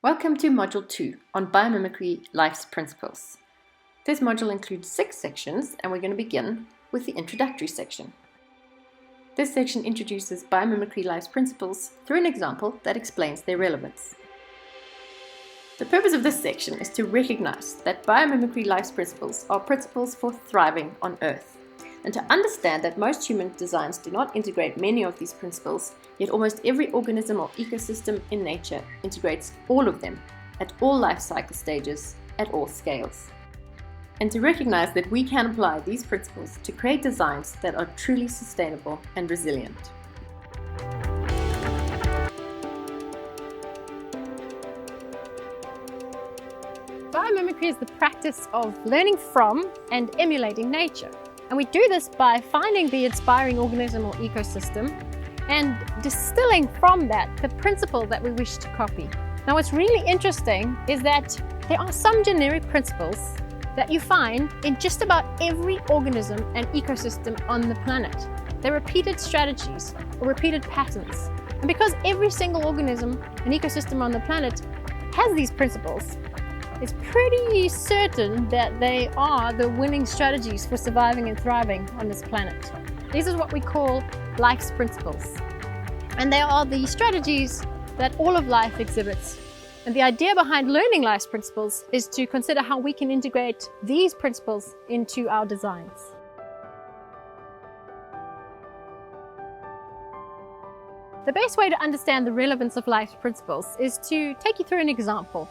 Welcome to Module 2 on Biomimicry Life's Principles. This module includes 6 sections, and we're going to begin with the introductory section. This section introduces Biomimicry Life's Principles through an example that explains their relevance. The purpose of this section is to recognize that Biomimicry Life's Principles are principles for thriving on Earth, and to understand that most human designs do not integrate many of these principles, yet almost every organism or ecosystem in nature integrates all of them at all life cycle stages, at all scales. And to recognize that we can apply these principles to create designs that are truly sustainable and resilient. Biomimicry is the practice of learning from and emulating nature. And we do this by finding the inspiring organism or ecosystem and distilling from that the principle that we wish to copy. Now, what's really interesting is that there are some generic principles that you find in just about every organism and ecosystem on the planet. They're repeated strategies or repeated patterns. And because every single organism and ecosystem on the planet has these principles, it's pretty certain that they are the winning strategies for surviving and thriving on this planet. These are what we call life's principles. And they are the strategies that all of life exhibits. And the idea behind learning life's principles is to consider how we can integrate these principles into our designs. The best way to understand the relevance of life's principles is to take you through an example.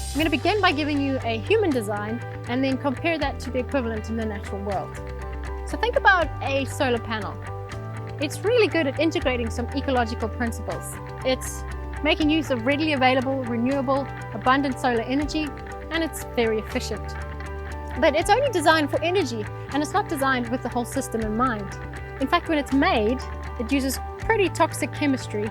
I'm going to begin by giving you a human design and then compare that to the equivalent in the natural world. So think about a solar panel. It's really good at integrating some ecological principles. It's making use of readily available, renewable, abundant solar energy, and it's very efficient. But it's only designed for energy, and it's not designed with the whole system in mind. In fact, when it's made, it uses pretty toxic chemistry,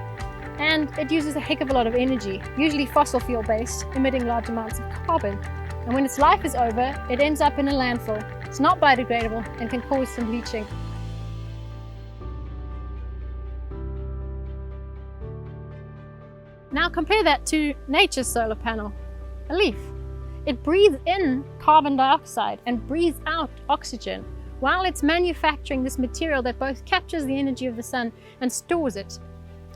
and it uses a heck of a lot of energy, usually fossil fuel based, emitting large amounts of carbon. And when its life is over, it ends up in a landfill. It's not biodegradable and can cause some bleaching. Now compare that to nature's solar panel, a leaf. It breathes in carbon dioxide and breathes out oxygen while it's manufacturing this material that both captures the energy of the sun and stores it.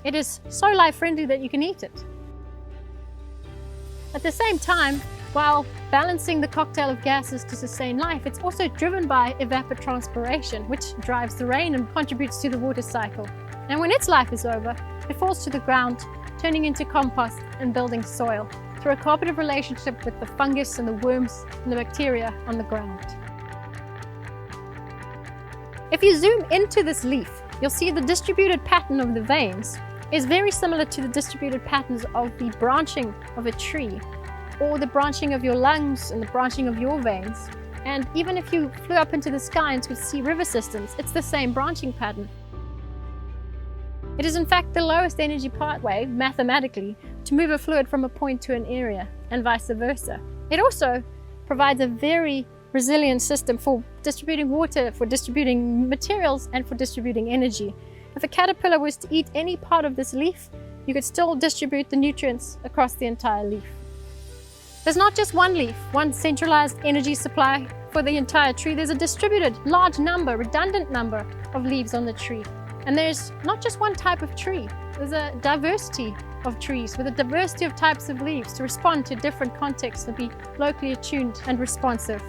It is so life-friendly that you can eat it. At the same time, while balancing the cocktail of gases to sustain life, it's also driven by evapotranspiration, which drives the rain and contributes to the water cycle. And when its life is over, it falls to the ground, turning into compost and building soil through a cooperative relationship with the fungus and the worms and the bacteria on the ground. If you zoom into this leaf, you'll see the distributed pattern of the veins is very similar to the distributed patterns of the branching of a tree, or the branching of your lungs and the branching of your veins. And even if you flew up into the sky and could see river systems, it's the same branching pattern. It is in fact the lowest energy pathway, mathematically, to move a fluid from a point to an area, and vice versa. It also provides a very resilient system for distributing water, for distributing materials, and for distributing energy. If a caterpillar was to eat any part of this leaf, you could still distribute the nutrients across the entire leaf. There's not just one leaf, one centralized energy supply for the entire tree. There's a distributed, large number, redundant number of leaves on the tree. And there's not just one type of tree. There's a diversity of trees with a diversity of types of leaves to respond to different contexts and be locally attuned and responsive.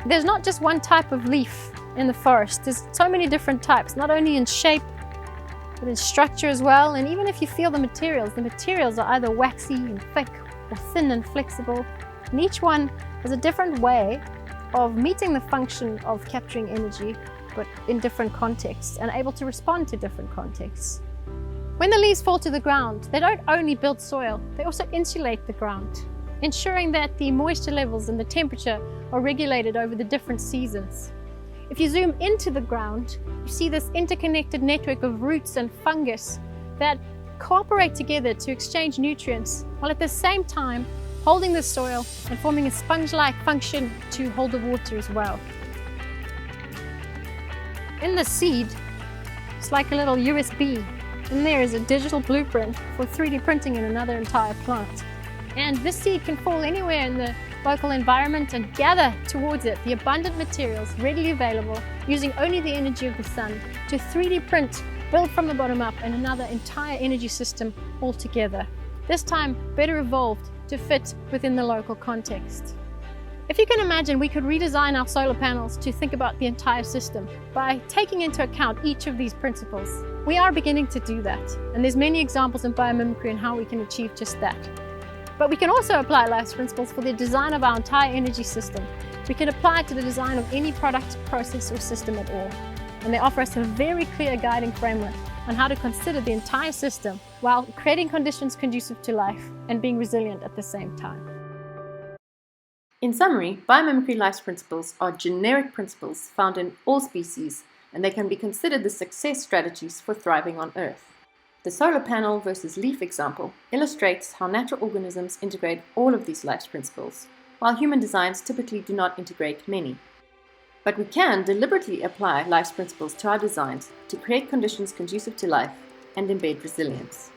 There's not just one type of leaf in the forest. There's so many different types, not only in shape, but in structure as well. And even if you feel the materials are either waxy and thick or thin and flexible. And each one has a different way of meeting the function of capturing energy, but in different contexts and able to respond to different contexts. When the leaves fall to the ground, they don't only build soil, they also insulate the ground, ensuring that the moisture levels and the temperature are regulated over the different seasons. If you zoom into the ground, you see this interconnected network of roots and fungus that cooperate together to exchange nutrients, while at the same time holding the soil and forming a sponge-like function to hold the water as well. In the seed, it's like a little USB and there is a digital blueprint for 3D printing in another entire plant. And this seed can fall anywhere in the local environment and gather towards it the abundant materials readily available using only the energy of the sun to 3D print, build from the bottom up, and another entire energy system altogether. This time better evolved to fit within the local context. If you can imagine, we could redesign our solar panels to think about the entire system by taking into account each of these principles. We are beginning to do that, and there's many examples in biomimicry on how we can achieve just that. But we can also apply life's principles for the design of our entire energy system. We can apply it to the design of any product, process, or system at all. And they offer us a very clear guiding framework on how to consider the entire system while creating conditions conducive to life and being resilient at the same time. In summary, biomimicry life's principles are generic principles found in all species, and they can be considered the success strategies for thriving on Earth. The solar panel versus leaf example illustrates how natural organisms integrate all of these life's principles, while human designs typically do not integrate many. But we can deliberately apply life's principles to our designs to create conditions conducive to life and embed resilience.